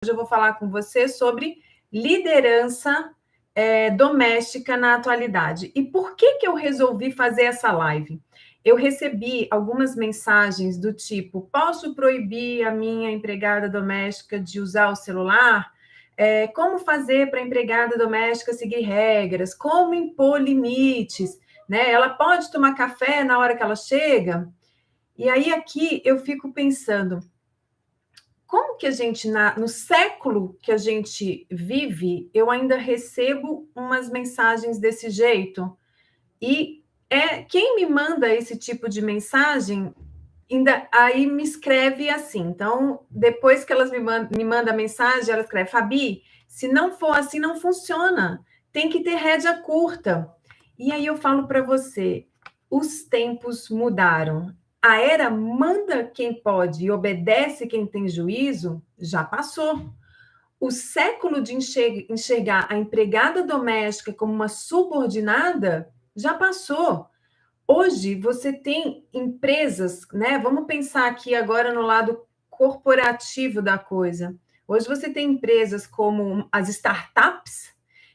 Hoje eu vou falar com você sobre liderança doméstica na atualidade. E por que eu resolvi fazer essa live? Eu recebi algumas mensagens do tipo: posso proibir a minha empregada doméstica de usar o celular? Como fazer para a empregada doméstica seguir regras? Como impor limites? Né? Ela pode tomar café na hora que ela chega? E aí aqui eu fico pensando, como que a gente, no século que a gente vive, eu ainda recebo umas mensagens desse jeito? E quem me manda esse tipo de mensagem, ainda aí me escreve assim. Então, depois que elas me mandam a mensagem, ela escreve: Fabi, se não for assim, não funciona. Tem que ter rédea curta. E aí eu falo para você, os tempos mudaram. A era manda quem pode e obedece quem tem juízo já passou. O século de enxergar a empregada doméstica como uma subordinada já passou. Hoje você tem empresas, né? Vamos pensar aqui agora no lado corporativo da coisa. Hoje você tem empresas como as startups,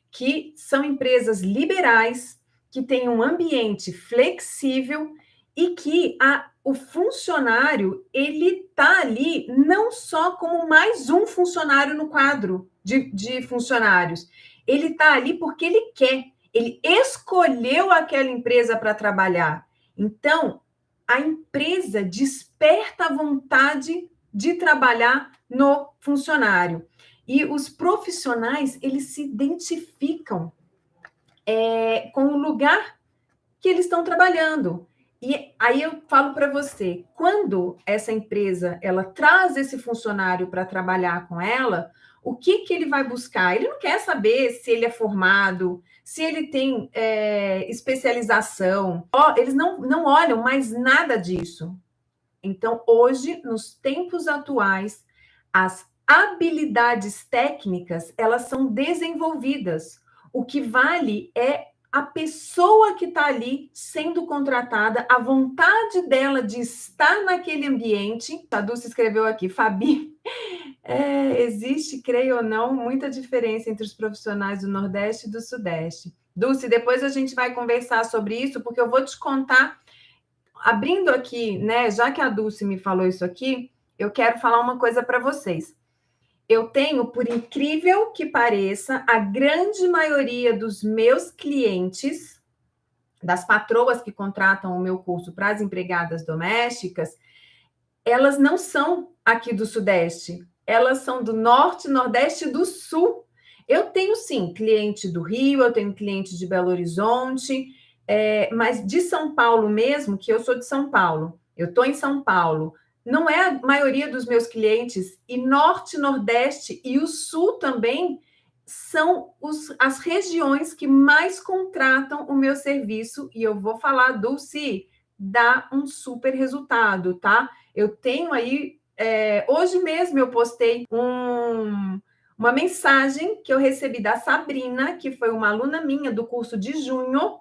que são empresas liberais, que têm um ambiente flexível e que o funcionário ele está ali não só como mais um funcionário no quadro de funcionários, ele está ali porque ele quer, ele escolheu aquela empresa para trabalhar. Então, a empresa desperta a vontade de trabalhar no funcionário. E os profissionais, eles se identificam com o lugar que eles estão trabalhando. E aí eu falo para você, quando essa empresa ela traz esse funcionário para trabalhar com ela, o que ele vai buscar? Ele não quer saber se ele é formado, se ele tem especialização. Eles não olham mais nada disso. Então, hoje, nos tempos atuais, as habilidades técnicas, elas são desenvolvidas. O que vale é a pessoa que está ali sendo contratada, a vontade dela de estar naquele ambiente. A Dulce escreveu aqui, Fabi, existe, creio ou não, muita diferença entre os profissionais do Nordeste e do Sudeste. Dulce, depois a gente vai conversar sobre isso, porque eu vou te contar, abrindo aqui, né, já que a Dulce me falou isso aqui, eu quero falar uma coisa para vocês. Eu tenho, por incrível que pareça, a grande maioria dos meus clientes, das patroas que contratam o meu curso para as empregadas domésticas, elas não são aqui do Sudeste, elas são do Norte, Nordeste e do Sul. Eu tenho, sim, cliente do Rio, eu tenho cliente de Belo Horizonte, mas de São Paulo mesmo, que eu sou de São Paulo, eu estou em São Paulo, não é a maioria dos meus clientes, e Norte, Nordeste e o Sul também são as regiões que mais contratam o meu serviço, e eu vou falar, Dulce, dá um super resultado, tá? Eu tenho aí, hoje mesmo eu postei uma mensagem que eu recebi da Sabrina, que foi uma aluna minha do curso de junho,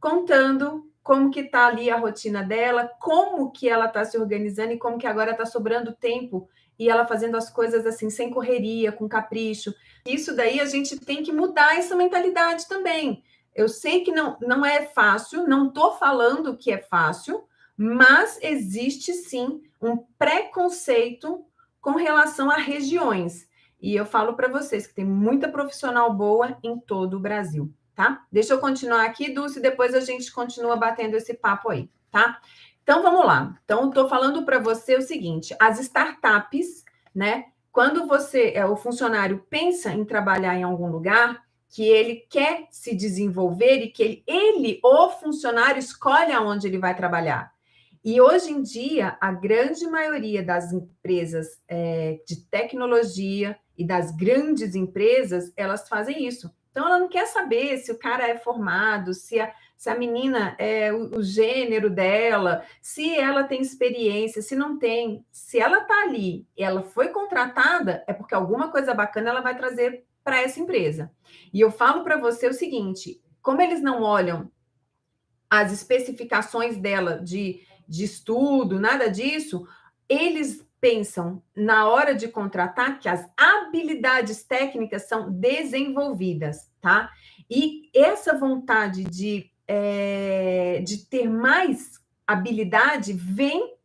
contando como que está ali a rotina dela, como que ela está se organizando e como que agora está sobrando tempo e ela fazendo as coisas assim, sem correria, com capricho. Isso daí a gente tem que mudar essa mentalidade também. Eu sei que não é fácil, não estou falando que é fácil, mas existe sim um preconceito com relação a regiões. E eu falo para vocês que tem muita profissional boa em todo o Brasil, tá? Deixa eu continuar aqui, Dulce, depois a gente continua batendo esse papo aí, tá? Então, vamos lá. Então, eu estou falando para você o seguinte, as startups, né? Quando o funcionário pensa em trabalhar em algum lugar, que ele quer se desenvolver e que o funcionário, escolhe aonde ele vai trabalhar. E hoje em dia, a grande maioria das empresas de tecnologia e das grandes empresas, elas fazem isso. Então, ela não quer saber se o cara é formado, se a menina é o gênero dela, se ela tem experiência, se não tem. Se ela está ali, ela foi contratada, é porque alguma coisa bacana ela vai trazer para essa empresa. E eu falo para você o seguinte, como eles não olham as especificações dela de estudo, nada disso, eles pensam na hora de contratar que as habilidades técnicas são desenvolvidas, tá? E essa vontade de ter mais habilidade vem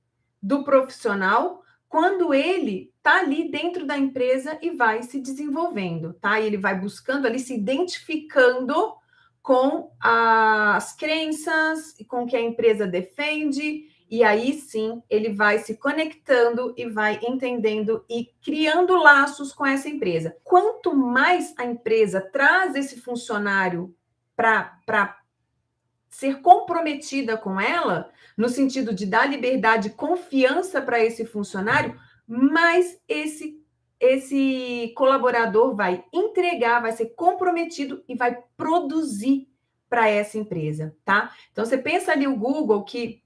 do profissional quando ele está ali dentro da empresa e vai se desenvolvendo, tá? E ele vai buscando ali, se identificando com as crenças e com o que a empresa defende, e aí sim ele vai se conectando e vai entendendo e criando laços com essa empresa. Quanto mais a empresa traz esse funcionário para ser comprometida com ela, no sentido de dar liberdade e confiança para esse funcionário, mais esse colaborador vai entregar, vai ser comprometido e vai produzir para essa empresa, tá? Então você pensa ali o Google que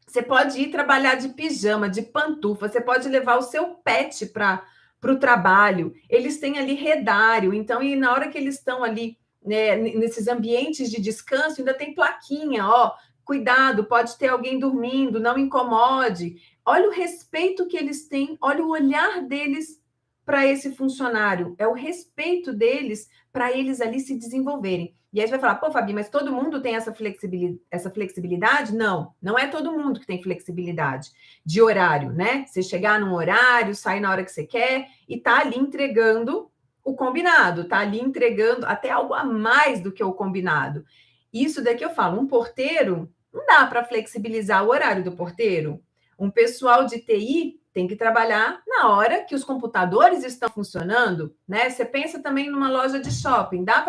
você pode ir trabalhar de pijama, de pantufa, você pode levar o seu pet para o trabalho. Eles têm ali redário, então, e na hora que eles estão ali, né, nesses ambientes de descanso, ainda tem plaquinha, ó, cuidado, pode ter alguém dormindo, não incomode. Olha o respeito que eles têm, olha o olhar deles para esse funcionário, é o respeito deles para eles ali se desenvolverem. E aí você vai falar, pô, Fabi, mas todo mundo tem essa flexibilidade? Não, não é todo mundo que tem flexibilidade de horário, né? Você chegar num horário, sair na hora que você quer e tá ali entregando o combinado, tá ali entregando até algo a mais do que o combinado. Isso daqui eu falo, um porteiro, não dá para flexibilizar o horário do porteiro. Um pessoal de TI tem que trabalhar na hora que os computadores estão funcionando, né? Você pensa também numa loja de shopping, dá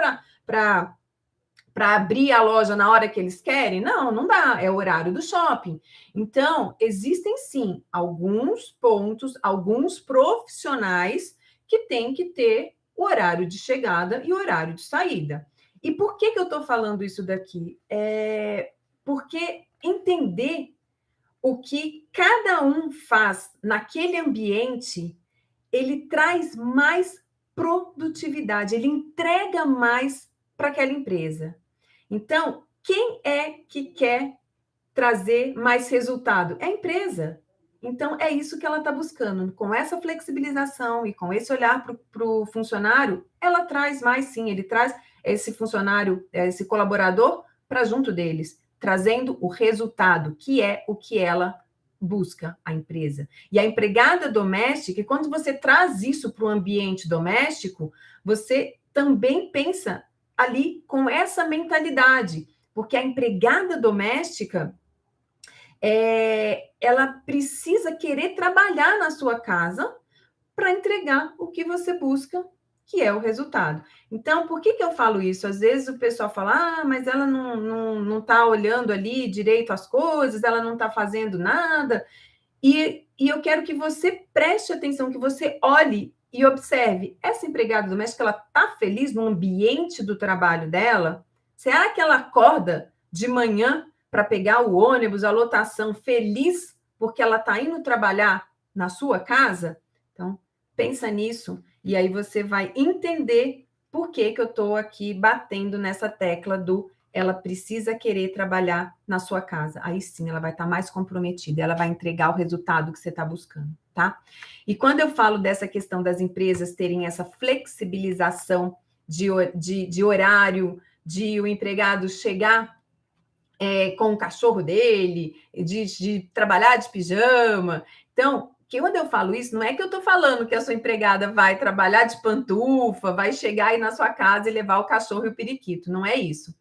para abrir a loja na hora que eles querem? Não, não dá, é o horário do shopping. Então, existem sim alguns pontos, alguns profissionais que têm que ter o horário de chegada e o horário de saída. E por que eu estou falando isso daqui? Porque entender o que cada um faz naquele ambiente, ele traz mais produtividade, ele entrega mais para aquela empresa. Então, quem é que quer trazer mais resultado? É a empresa. Então, é isso que ela está buscando. Com essa flexibilização e com esse olhar para o funcionário, ela traz mais, sim, ele traz esse funcionário, esse colaborador, para junto deles, trazendo o resultado, que é o que ela busca, a empresa. E a empregada doméstica, quando você traz isso para o ambiente doméstico, você também pensa ali com essa mentalidade, porque a empregada doméstica ela precisa querer trabalhar na sua casa para entregar o que você busca, que é o resultado. Então, por que eu falo isso? Às vezes o pessoal fala, mas ela não está olhando ali direito as coisas, ela não está fazendo nada. E eu quero que você preste atenção, que você olhe e observe. Essa empregada doméstica, ela está feliz no ambiente do trabalho dela? Será que ela acorda de manhã para pegar o ônibus, a lotação, feliz porque ela está indo trabalhar na sua casa? Então, pensa nisso e aí você vai entender por que eu estou aqui batendo nessa tecla do ela precisa querer trabalhar na sua casa. Aí sim, ela vai estar mais comprometida, ela vai entregar o resultado que você está buscando, tá? E quando eu falo dessa questão das empresas terem essa flexibilização de horário, de o empregado chegar com o cachorro dele, de trabalhar de pijama. Então, quando eu falo isso, não é que eu estou falando que a sua empregada vai trabalhar de pantufa, vai chegar aí na sua casa e levar o cachorro e o periquito. Não é isso.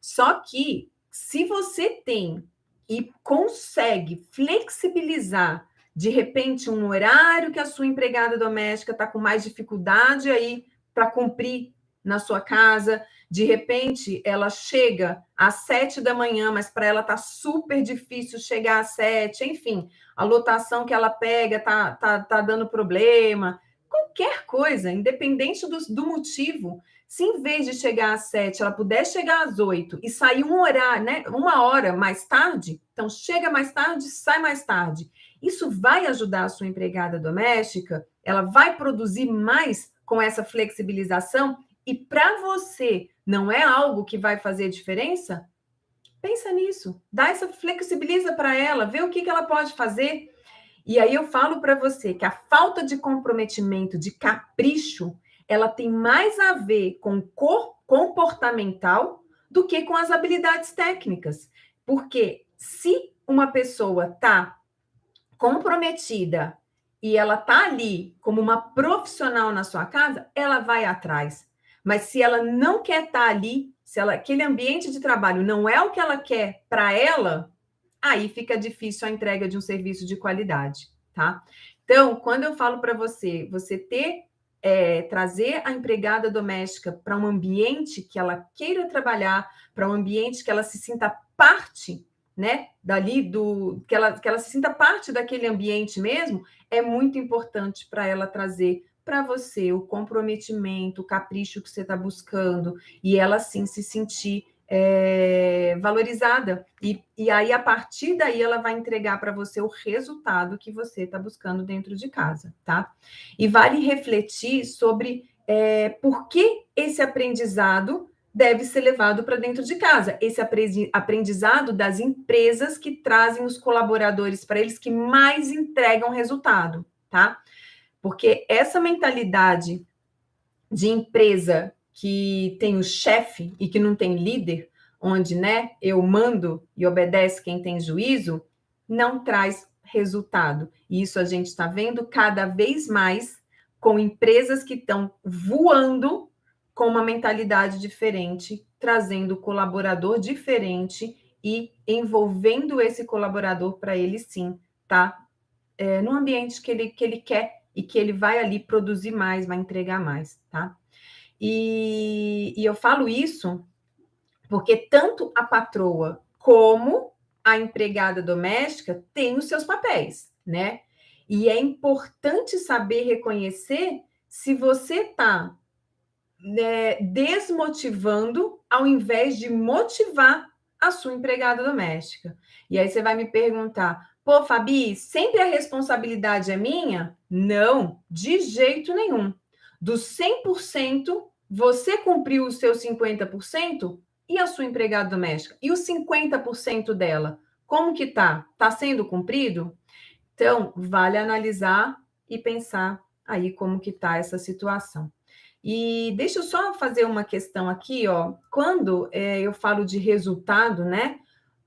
Só que, se você tem e consegue flexibilizar, de repente, um horário que a sua empregada doméstica está com mais dificuldade aí para cumprir na sua casa, de repente, ela chega às 7 da manhã, mas para ela está super difícil chegar às 7, enfim, a lotação que ela pega tá dando problema, qualquer coisa, independente do motivo. Se em vez de chegar às 7, ela puder chegar às 8 e sair um horário, né, 1 hora mais tarde, então chega mais tarde, sai mais tarde. Isso vai ajudar a sua empregada doméstica, ela vai produzir mais com essa flexibilização, e para você não é algo que vai fazer diferença? Pensa nisso, dá essa flexibiliza para ela, vê o que ela pode fazer. E aí eu falo para você que a falta de comprometimento, de capricho, ela tem mais a ver com comportamental do que com as habilidades técnicas. Porque se uma pessoa está comprometida e ela está ali como uma profissional na sua casa, ela vai atrás. Mas se ela não quer estar ali, se aquele ambiente de trabalho não é o que ela quer para ela, aí fica difícil a entrega de um serviço de qualidade, tá? Então, quando eu falo para você, trazer a empregada doméstica para um ambiente que ela queira trabalhar, para um ambiente que ela se sinta parte, né, que ela se sinta parte daquele ambiente mesmo, é muito importante para ela trazer para você o comprometimento, o capricho que você está buscando, e ela sim se sentir valorizada. E aí, a partir daí, ela vai entregar para você o resultado que você está buscando dentro de casa, tá? E vale refletir sobre por que esse aprendizado deve ser levado para dentro de casa. Esse aprendizado das empresas que trazem os colaboradores para eles que mais entregam resultado, tá? Porque essa mentalidade de empresa que tem o chefe e que não tem líder, onde, né, eu mando e obedece quem tem juízo, não traz resultado. E isso a gente está vendo cada vez mais com empresas que estão voando com uma mentalidade diferente, trazendo colaborador diferente e envolvendo esse colaborador para ele sim, tá? No ambiente que ele quer e que ele vai ali produzir mais, vai entregar mais, tá? E eu falo isso porque tanto a patroa como a empregada doméstica têm os seus papéis, né? E é importante saber reconhecer se você está, né, desmotivando ao invés de motivar a sua empregada doméstica. E aí você vai me perguntar, pô, Fabi, sempre a responsabilidade é minha? Não, de jeito nenhum. Dos 100%, você cumpriu os seus 50% e a sua empregada doméstica? E os 50% dela? Como que tá? Tá sendo cumprido? Então, vale analisar e pensar aí como que tá essa situação. E deixa eu só fazer uma questão aqui, ó. Quando eu falo de resultado, né?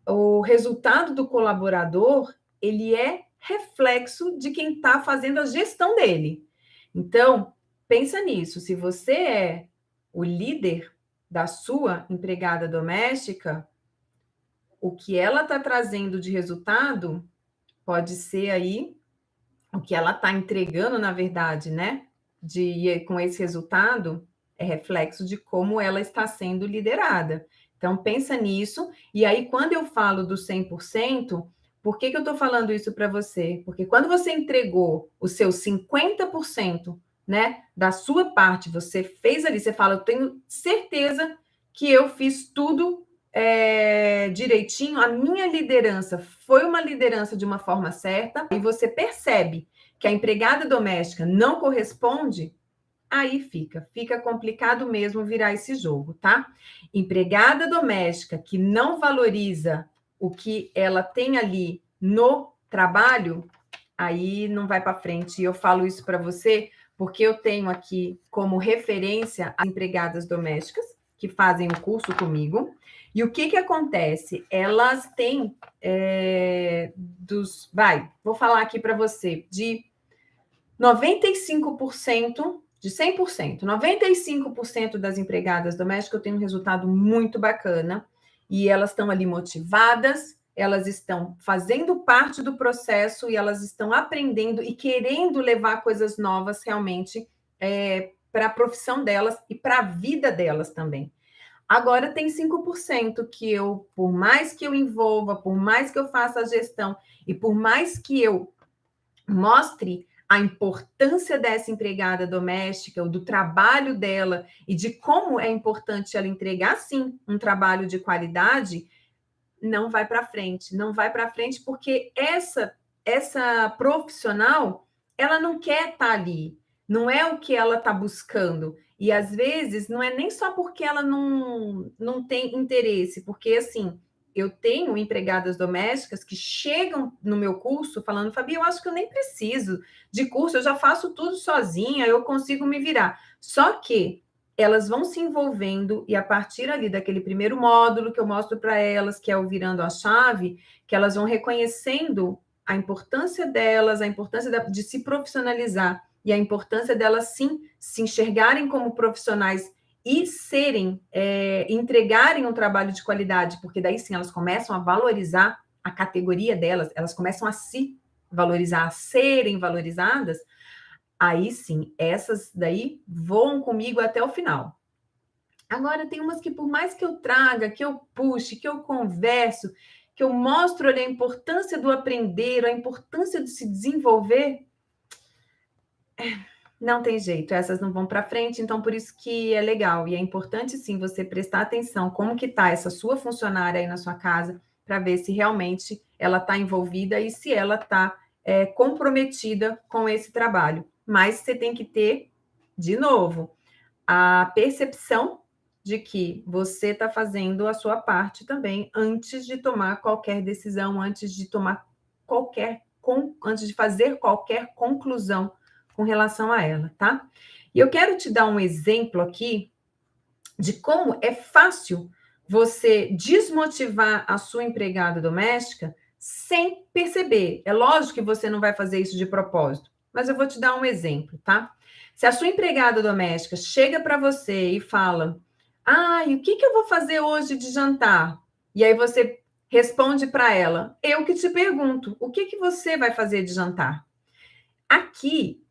O resultado do colaborador, ele é reflexo de quem está fazendo a gestão dele. Então, pensa nisso. Se você é o líder da sua empregada doméstica, o que ela está trazendo de resultado pode ser aí o que ela está entregando, na verdade, né? Com esse resultado, é reflexo de como ela está sendo liderada. Então, pensa nisso. E aí, quando eu falo do 100%, por que eu estou falando isso para você? Porque quando você entregou o seu 50%, né, da sua parte, você fez ali, você fala, eu tenho certeza que eu fiz tudo direitinho, a minha liderança foi uma liderança de uma forma certa, e você percebe que a empregada doméstica não corresponde, aí fica complicado mesmo virar esse jogo, tá? Empregada doméstica que não valoriza o que ela tem ali no trabalho, aí não vai para frente. E eu falo isso para você porque eu tenho aqui como referência as empregadas domésticas que fazem o curso comigo. E o que acontece? Elas têm vou falar aqui para você, de 95%, de 100%, 95% das empregadas domésticas eu tenho um resultado muito bacana e elas estão ali motivadas, elas estão fazendo parte do processo e elas estão aprendendo e querendo levar coisas novas realmente para a profissão delas e para a vida delas também. Agora tem 5% que eu, por mais que eu envolva, por mais que eu faça a gestão e por mais que eu mostre a importância dessa empregada doméstica, do trabalho dela e de como é importante ela entregar, sim, um trabalho de qualidade, não vai para frente. Não vai para frente porque essa profissional, ela não quer estar ali. Não é o que ela está buscando. E, às vezes, não é nem só porque ela não tem interesse, porque, assim, eu tenho empregadas domésticas que chegam no meu curso falando, Fabi, eu acho que eu nem preciso de curso, eu já faço tudo sozinha, eu consigo me virar. Só que elas vão se envolvendo e a partir ali daquele primeiro módulo que eu mostro para elas, que é o virando a chave, que elas vão reconhecendo a importância delas, a importância de se profissionalizar e a importância delas, sim, se enxergarem como profissionais e serem, entregarem um trabalho de qualidade, porque daí sim elas começam a valorizar a categoria delas, elas começam a se valorizar, a serem valorizadas, aí sim, essas daí voam comigo até o final. Agora, tem umas que, por mais que eu traga, que eu puxe, que eu converso, que eu mostro ali a importância do aprender, a importância de se desenvolver, não tem jeito, essas não vão para frente, então por isso que é legal e é importante sim você prestar atenção como que está essa sua funcionária aí na sua casa para ver se realmente ela está envolvida e se ela está comprometida com esse trabalho. Mas você tem que ter, de novo, a percepção de que você está fazendo a sua parte também antes de tomar qualquer decisão, antes de fazer qualquer conclusão com relação a ela, tá? E eu quero te dar um exemplo aqui de como é fácil você desmotivar a sua empregada doméstica sem perceber. É lógico que você não vai fazer isso de propósito, mas eu vou te dar um exemplo, tá? Se a sua empregada doméstica chega para você e fala: e o que eu vou fazer hoje de jantar? E aí você responde para ela: eu que te pergunto, o que você vai fazer de jantar? Aqui,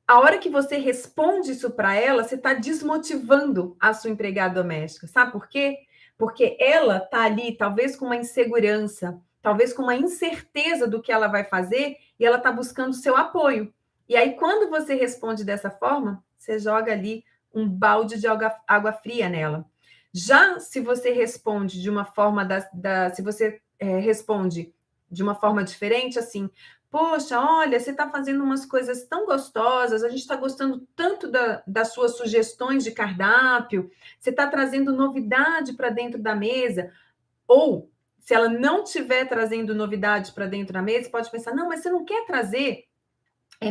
a hora que você responde isso para ela, você está desmotivando a sua empregada doméstica. Sabe por quê? Porque ela está ali, talvez com uma insegurança, talvez com uma incerteza do que ela vai fazer, e ela está buscando seu apoio. E aí, quando você responde dessa forma, você joga ali um balde de água fria nela. Já se você responde de uma forma se você responde de uma forma diferente, assim, poxa, olha, você está fazendo umas coisas tão gostosas, a gente está gostando tanto das suas sugestões de cardápio, você está trazendo novidade para dentro da mesa, ou se ela não estiver trazendo novidade para dentro da mesa, pode pensar, não, mas você não quer trazer,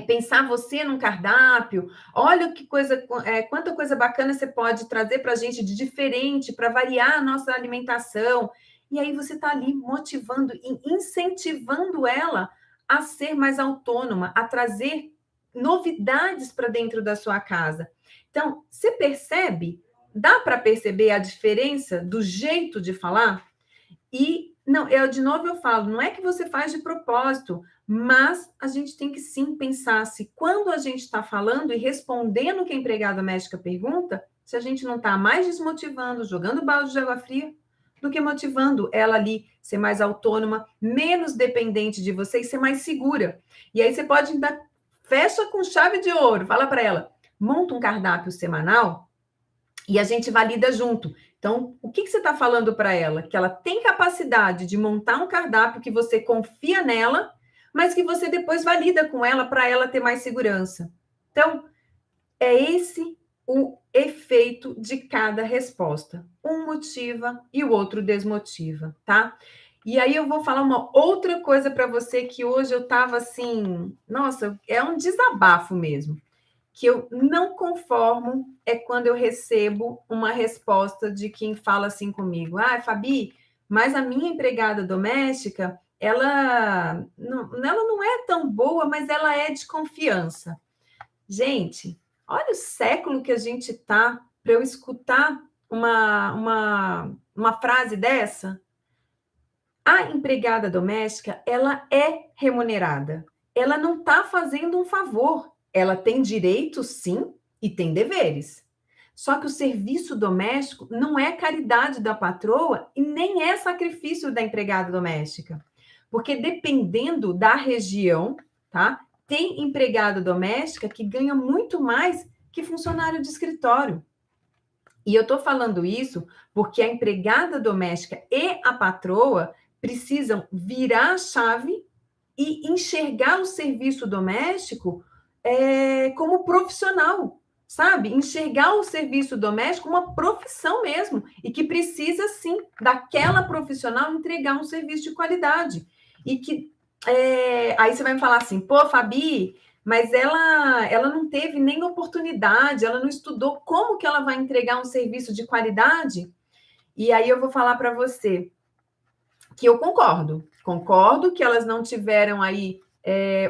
pensar você num cardápio, olha que coisa, quanta coisa bacana você pode trazer para a gente de diferente, para variar a nossa alimentação, e aí você está ali motivando e incentivando ela a ser mais autônoma, a trazer novidades para dentro da sua casa. Então, você percebe? Dá para perceber a diferença do jeito de falar? E, não, de novo eu falo, não é que você faz de propósito, mas a gente tem que sim pensar se quando a gente está falando e respondendo o que a empregada doméstica pergunta, se a gente não está mais desmotivando, jogando balde de água fria, do que motivando ela ali ser mais autônoma, menos dependente de você e ser mais segura. E aí você pode ainda fecha com chave de ouro, fala para ela, monta um cardápio semanal e a gente valida junto. Então, o que você está falando para ela? Que ela tem capacidade de montar um cardápio que você confia nela, mas que você depois valida com ela para ela ter mais segurança. Então, é esse o efeito de cada resposta. Um motiva e o outro desmotiva, tá? E aí eu vou falar uma outra coisa para você que hoje eu estava assim, nossa, é um desabafo mesmo. Que eu não conformo é quando eu recebo uma resposta de quem fala assim comigo: Fabi, mas a minha empregada doméstica, ela não é tão boa, mas ela é de confiança. Gente, olha o século que a gente está para eu escutar uma frase dessa. A empregada doméstica, ela é remunerada. Ela não está fazendo um favor. Ela tem direitos, sim, e tem deveres. Só que o serviço doméstico não é caridade da patroa e nem é sacrifício da empregada doméstica. Porque dependendo da região, tá? Tem empregada doméstica que ganha muito mais que funcionário de escritório. E eu estou falando isso porque a empregada doméstica e a patroa precisam virar a chave e enxergar o serviço doméstico como profissional. sabe? Enxergar o serviço doméstico como uma profissão mesmo, e que precisa, sim, daquela profissional entregar um serviço de qualidade. E que aí você vai me falar assim, pô, Fabi, mas ela não teve nem oportunidade, ela não estudou, como que ela vai entregar um serviço de qualidade? E aí eu vou falar para você que eu concordo que elas não tiveram aí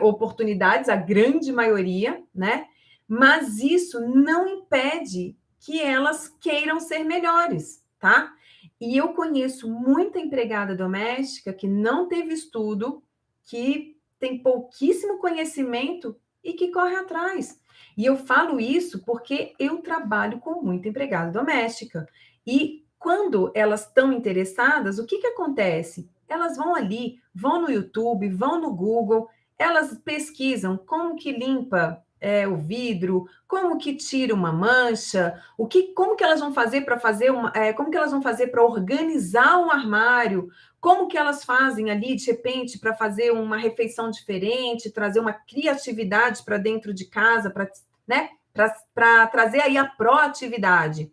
oportunidades, a grande maioria, né? Mas isso não impede que elas queiram ser melhores, tá? E eu conheço muita empregada doméstica que não teve estudo, que tem pouquíssimo conhecimento e que corre atrás. E eu falo isso porque eu trabalho com muita empregada doméstica. E quando elas estão interessadas, o que, que acontece? Elas vão ali, vão no YouTube, vão no Google, elas pesquisam como que limpa o vidro, como que tira uma mancha, como que elas vão fazer para como que elas vão fazer para organizar um armário, como que elas fazem ali de repente para fazer uma refeição diferente, trazer uma criatividade para dentro de casa, para, né, para trazer aí a proatividade.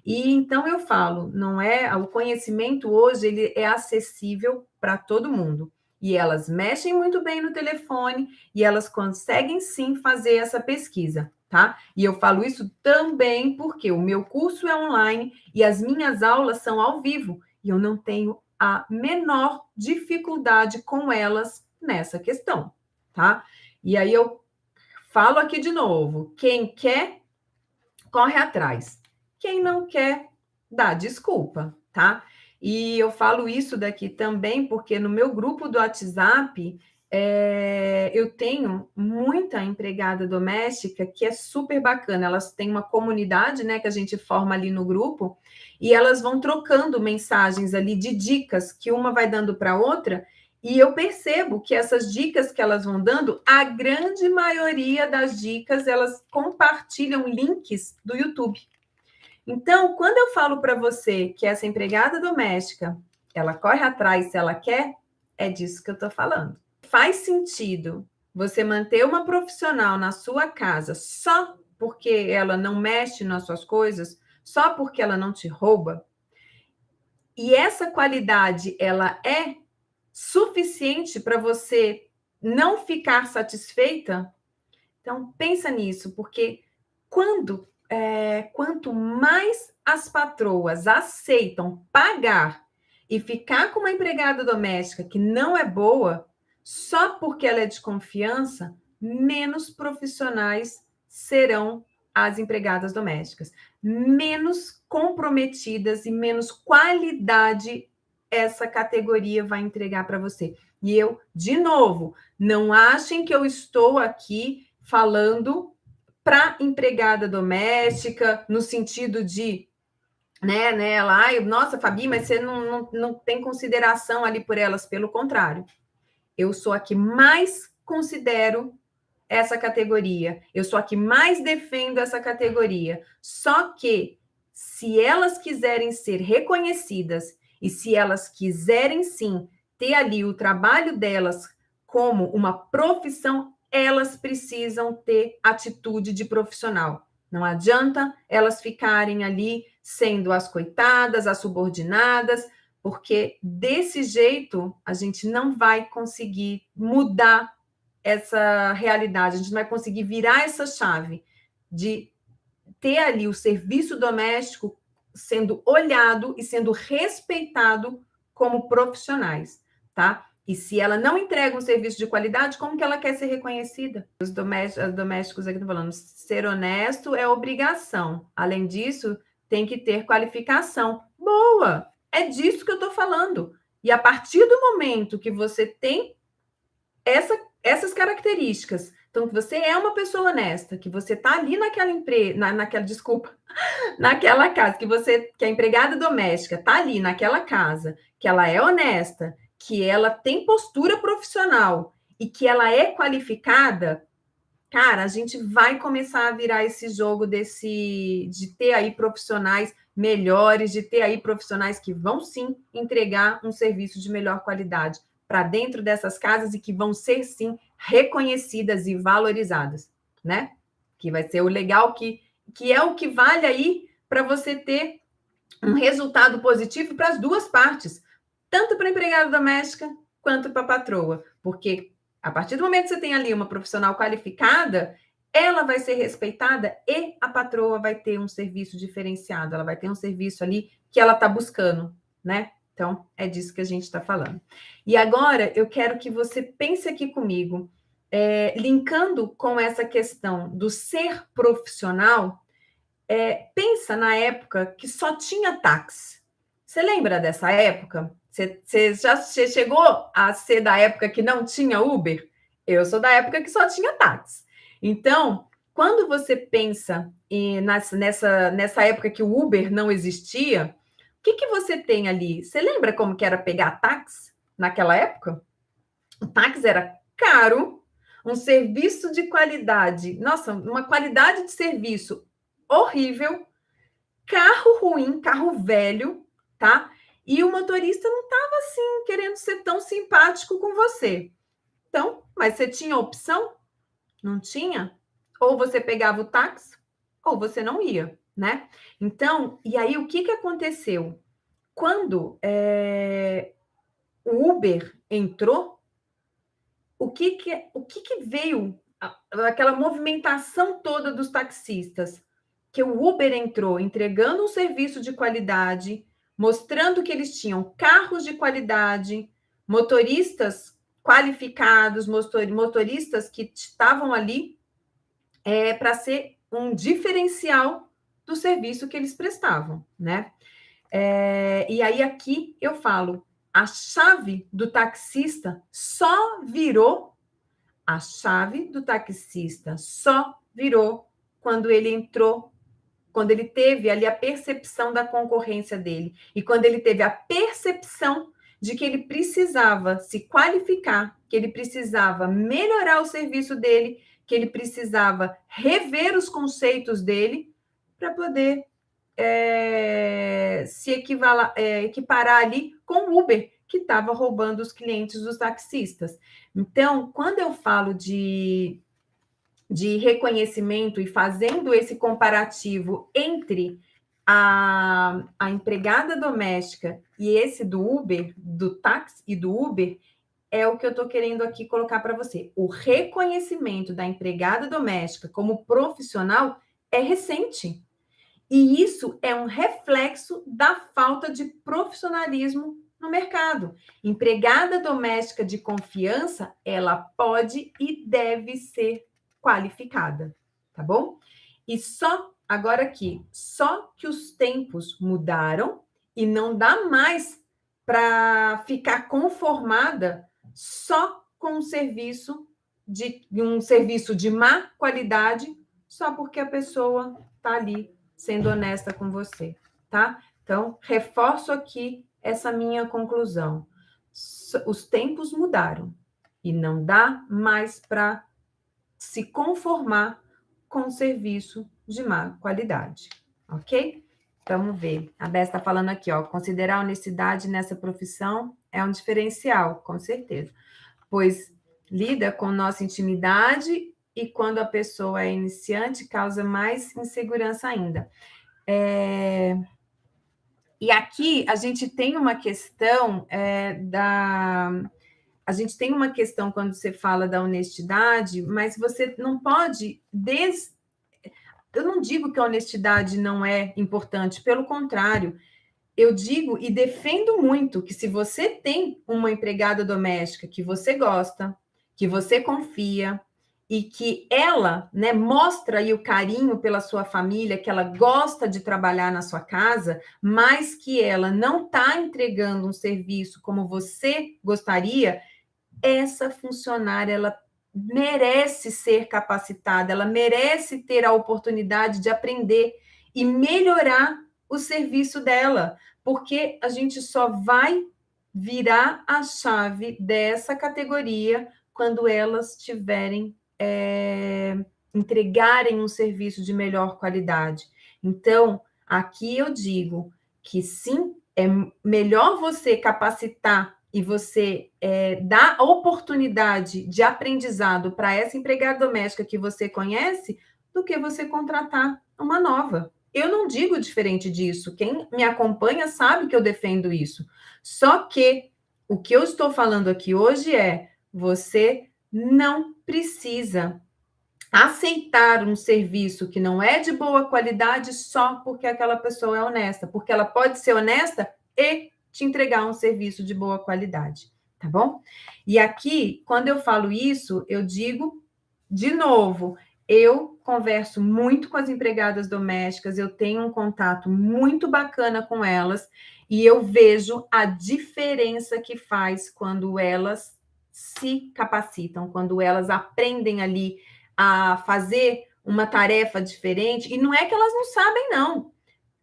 E então eu falo, não é, o conhecimento hoje ele é acessível para todo mundo. E elas mexem muito bem no telefone e elas conseguem sim fazer essa pesquisa, tá? E eu falo isso também porque o meu curso é online e as minhas aulas são ao vivo e eu não tenho a menor dificuldade com elas nessa questão, tá? E aí eu falo aqui de novo, quem quer corre atrás. Quem não quer, dá desculpa, tá? E eu falo isso daqui também porque no meu grupo do WhatsApp eu tenho muita empregada doméstica que é super bacana. Elas têm uma comunidade, né, que a gente forma ali no grupo e elas vão trocando mensagens ali de dicas que uma vai dando para outra. E eu percebo que essas dicas que elas vão dando, a grande maioria das dicas, elas compartilham links do YouTube. Então, quando eu falo para você que essa empregada doméstica, ela corre atrás se ela quer, é disso que eu estou falando. Faz sentido você manter uma profissional na sua casa só porque ela não mexe nas suas coisas, só porque ela não te rouba? E essa qualidade, ela é suficiente para você não ficar satisfeita? Então, pensa nisso, porque quanto mais as patroas aceitam pagar e ficar com uma empregada doméstica que não é boa, só porque ela é de confiança, menos profissionais serão as empregadas domésticas, menos comprometidas e menos qualidade essa categoria vai entregar para você. E eu, de novo, não achem que eu estou aqui falando para empregada doméstica, no sentido de, né, ela, nossa, Fabi, mas você não tem consideração ali por elas, pelo contrário. Eu sou a que mais considero essa categoria, eu sou a que mais defendo essa categoria. Só que, se elas quiserem ser reconhecidas e se elas quiserem, sim, ter ali o trabalho delas como uma profissão, elas precisam ter atitude de profissional. Não adianta elas ficarem ali sendo as coitadas, as subordinadas, porque desse jeito a gente não vai conseguir mudar essa realidade, a gente vai conseguir virar essa chave de ter ali o serviço doméstico sendo olhado e sendo respeitado como profissionais, tá? E se ela não entrega um serviço de qualidade, como que ela quer ser reconhecida? Os domésticos aqui estão falando, ser honesto é obrigação. Além disso, tem que ter qualificação. Boa! É disso que eu estou falando. E a partir do momento que você tem essas características, então, que você é uma pessoa honesta, que você está ali naquela empresa, desculpa, naquela casa, que a empregada doméstica está ali naquela casa, que ela é honesta, que ela tem postura profissional e que ela é qualificada, cara, a gente vai começar a virar esse jogo de ter aí profissionais melhores, de ter aí profissionais que vão sim entregar um serviço de melhor qualidade para dentro dessas casas e que vão ser sim reconhecidas e valorizadas, né? Que vai ser o legal que que é o que vale aí para você ter um resultado positivo para as duas partes, tanto para a empregada doméstica quanto para a patroa, porque a partir do momento que você tem ali uma profissional qualificada, ela vai ser respeitada e a patroa vai ter um serviço diferenciado, ela vai ter um serviço ali que ela está buscando, né? Então, é disso que a gente está falando. E agora, eu quero que você pense aqui comigo, linkando com essa questão do ser profissional, pensa na época que só tinha táxi. Você lembra dessa época? Você chegou a ser da época que não tinha Uber? Eu sou da época que só tinha táxi. Então, quando você pensa nessa época que o Uber não existia, o que você tem ali? Você lembra como que era pegar táxi naquela época? O táxi era caro, um serviço de qualidade, nossa, uma qualidade de serviço horrível, carro ruim, carro velho, tá? E o motorista não estava assim querendo ser tão simpático com você. Então, mas você tinha opção? Não tinha? Ou você pegava o táxi, ou você não ia, né? Então, e aí o que aconteceu? Quando o Uber entrou, o que veio? Aquela movimentação toda dos taxistas, que o Uber entrou entregando um serviço de qualidade, mostrando que eles tinham carros de qualidade, motoristas qualificados, motoristas que estavam ali para ser um diferencial do serviço que eles prestavam, né? E aí aqui eu falo, a chave do taxista só virou a chave do taxista só virou quando ele entrou, quando ele teve ali a percepção da concorrência dele e quando ele teve a percepção de que ele precisava se qualificar, que ele precisava melhorar o serviço dele, que ele precisava rever os conceitos dele para poder se equiparar ali com o Uber, que estava roubando os clientes dos taxistas. Então, quando eu falo de reconhecimento e fazendo esse comparativo entre a empregada doméstica e esse do Uber, do táxi e do Uber, é o que eu estou querendo aqui colocar para você. O reconhecimento da empregada doméstica como profissional é recente. E isso é um reflexo da falta de profissionalismo no mercado. Empregada doméstica de confiança, ela pode e deve ser qualificada, tá bom? E agora aqui, só que os tempos mudaram e não dá mais para ficar conformada só com um serviço de má qualidade, só porque a pessoa está ali sendo honesta com você, tá? Então, reforço aqui essa minha conclusão. Os tempos mudaram e não dá mais para se conformar com um serviço de má qualidade, ok? Vamos ver. A Bess está falando aqui, ó. Considerar a honestidade nessa profissão é um diferencial, com certeza, pois lida com nossa intimidade e quando a pessoa é iniciante, causa mais insegurança ainda. E aqui a gente tem uma questão A gente tem uma questão quando você fala da honestidade, mas você não pode Eu não digo que a honestidade não é importante, pelo contrário, eu digo e defendo muito que se você tem uma empregada doméstica que você gosta, que você confia e que ela, né, mostra aí o carinho pela sua família, que ela gosta de trabalhar na sua casa, mas que ela não está entregando um serviço como você gostaria, essa funcionária ela merece ser capacitada, ela merece ter a oportunidade de aprender e melhorar o serviço dela, porque a gente só vai virar a chave dessa categoria quando elas tiverem entregarem um serviço de melhor qualidade. Então, aqui eu digo que sim, é melhor você capacitar e você dar oportunidade de aprendizado para essa empregada doméstica que você conhece do que você contratar uma nova. Eu não digo diferente disso. Quem me acompanha sabe que eu defendo isso. Só que o que eu estou falando aqui hoje é: você não precisa aceitar um serviço que não é de boa qualidade só porque aquela pessoa é honesta, porque ela pode ser honesta e te entregar um serviço de boa qualidade, tá bom? E aqui, quando eu falo isso, eu digo de novo, eu converso muito com as empregadas domésticas, eu tenho um contato muito bacana com elas e eu vejo a diferença que faz quando elas se capacitam, quando elas aprendem ali a fazer uma tarefa diferente. E não é que elas não sabem, não.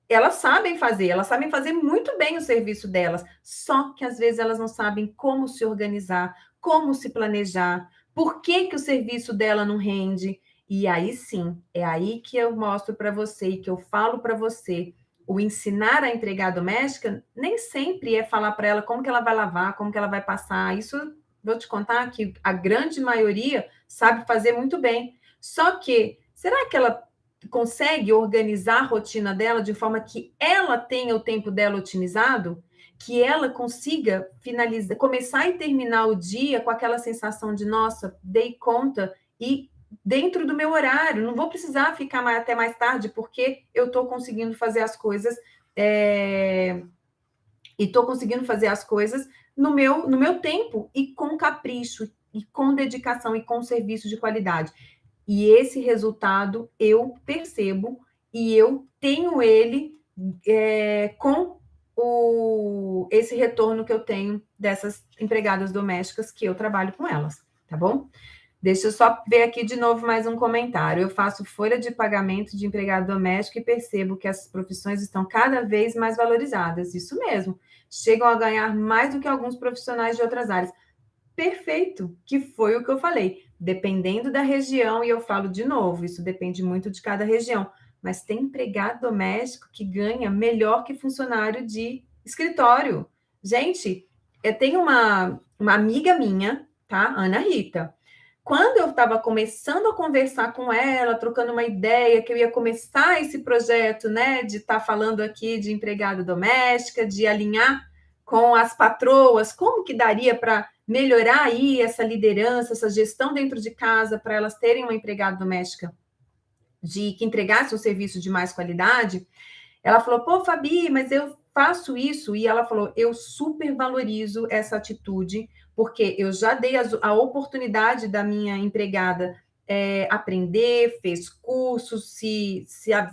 Elas sabem fazer muito bem o serviço delas, só que às vezes elas não sabem como se organizar, como se planejar, por que, que o serviço dela não rende. E aí sim, é aí que eu mostro para você e que eu falo para você. O ensinar a empregada doméstica nem sempre é falar para ela como que ela vai lavar, como que ela vai passar. Isso vou te contar que a grande maioria sabe fazer muito bem. Só que, será que ela consegue organizar a rotina dela de forma que ela tenha o tempo dela otimizado, que ela consiga finalizar, começar e terminar o dia com aquela sensação de, nossa, dei conta e dentro do meu horário, não vou precisar ficar até mais tarde, porque eu estou conseguindo fazer as coisas e estou conseguindo fazer as coisas no meu tempo e com capricho, e com dedicação e com serviço de qualidade. E esse resultado eu percebo e eu tenho ele com esse retorno que eu tenho dessas empregadas domésticas que eu trabalho com elas, tá bom? Deixa eu só ver aqui de novo mais um comentário. Eu faço folha de pagamento de empregado doméstico e percebo que essas profissões estão cada vez mais valorizadas. Isso mesmo. Chegam a ganhar mais do que alguns profissionais de outras áreas. Perfeito, que foi o que eu falei. Dependendo da região, e eu falo de novo, isso depende muito de cada região, mas tem empregado doméstico que ganha melhor que funcionário de escritório. Gente, eu tenho uma amiga minha, tá? Ana Rita. Quando eu estava começando a conversar com ela, trocando uma ideia, que eu ia começar esse projeto, né, de estar falando aqui de empregada doméstica, de alinhar com as patroas, como que daria para melhorar aí essa liderança, essa gestão dentro de casa, para elas terem uma empregada doméstica que entregasse um serviço de mais qualidade, ela falou, pô, Fabi, mas eu faço isso. E ela falou, eu super valorizo essa atitude, porque eu já dei a oportunidade da minha empregada aprender, fez cursos,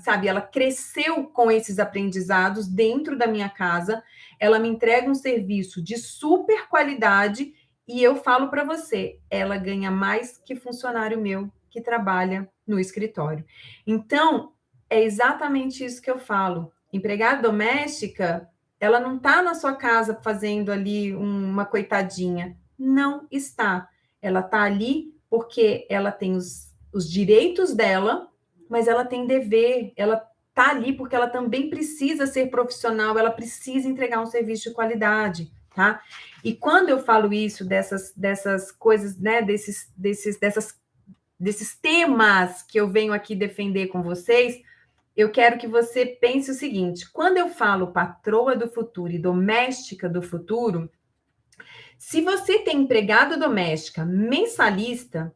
sabe, ela cresceu com esses aprendizados dentro da minha casa, ela me entrega um serviço de super qualidade e eu falo para você, ela ganha mais que funcionário meu que trabalha no escritório. Então, é exatamente isso que eu falo. Empregada doméstica, ela não está na sua casa fazendo ali uma coitadinha. Não está. Ela está ali porque ela tem os direitos dela, mas ela tem dever. Ela está ali porque ela também precisa ser profissional, ela precisa entregar um serviço de qualidade, tá? E quando eu falo isso, dessas coisas, né, desses temas que eu venho aqui defender com vocês, eu quero que você pense o seguinte: quando eu falo patroa do futuro e doméstica do futuro, se você tem empregada doméstica mensalista,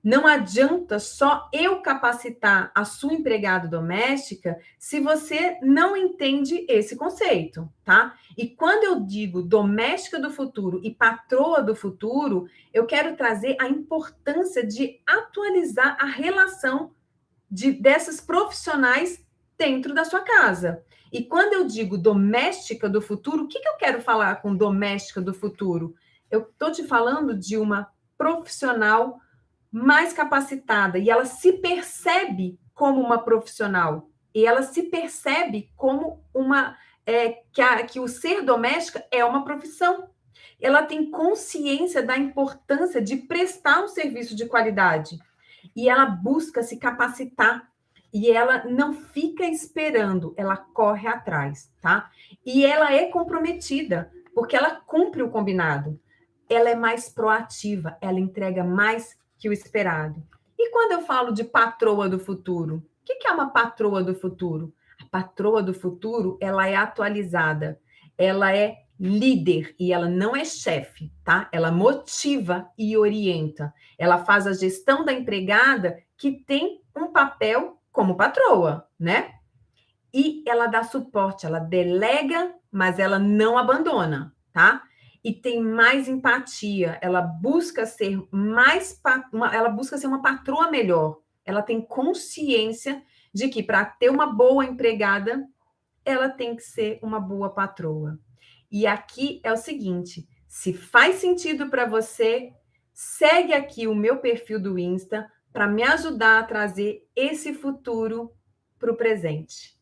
não adianta só eu capacitar a sua empregada doméstica se você não entende esse conceito, tá? E quando eu digo doméstica do futuro e patroa do futuro, eu quero trazer a importância de atualizar a relação dessas profissionais dentro da sua casa. E quando eu digo doméstica do futuro, o que eu quero falar com doméstica do futuro? Eu estou te falando de uma profissional mais capacitada e ela se percebe como uma profissional e ela se percebe como que o ser doméstica é uma profissão. Ela tem consciência da importância de prestar um serviço de qualidade e ela busca se capacitar e ela não fica esperando, ela corre atrás, tá? E ela é comprometida, porque ela cumpre o combinado. Ela é mais proativa, ela entrega mais que o esperado. E quando eu falo de patroa do futuro, o que é uma patroa do futuro? A patroa do futuro, ela é atualizada, ela é líder e ela não é chefe, tá? Ela motiva e orienta. Ela faz a gestão da empregada que tem um papel como patroa, né? E ela dá suporte, ela delega, mas ela não abandona, tá? E tem mais empatia, ela busca ser ela busca ser uma patroa melhor. Ela tem consciência de que para ter uma boa empregada, ela tem que ser uma boa patroa. E aqui é o seguinte, se faz sentido para você, segue aqui o meu perfil do Insta para me ajudar a trazer esse futuro para o presente.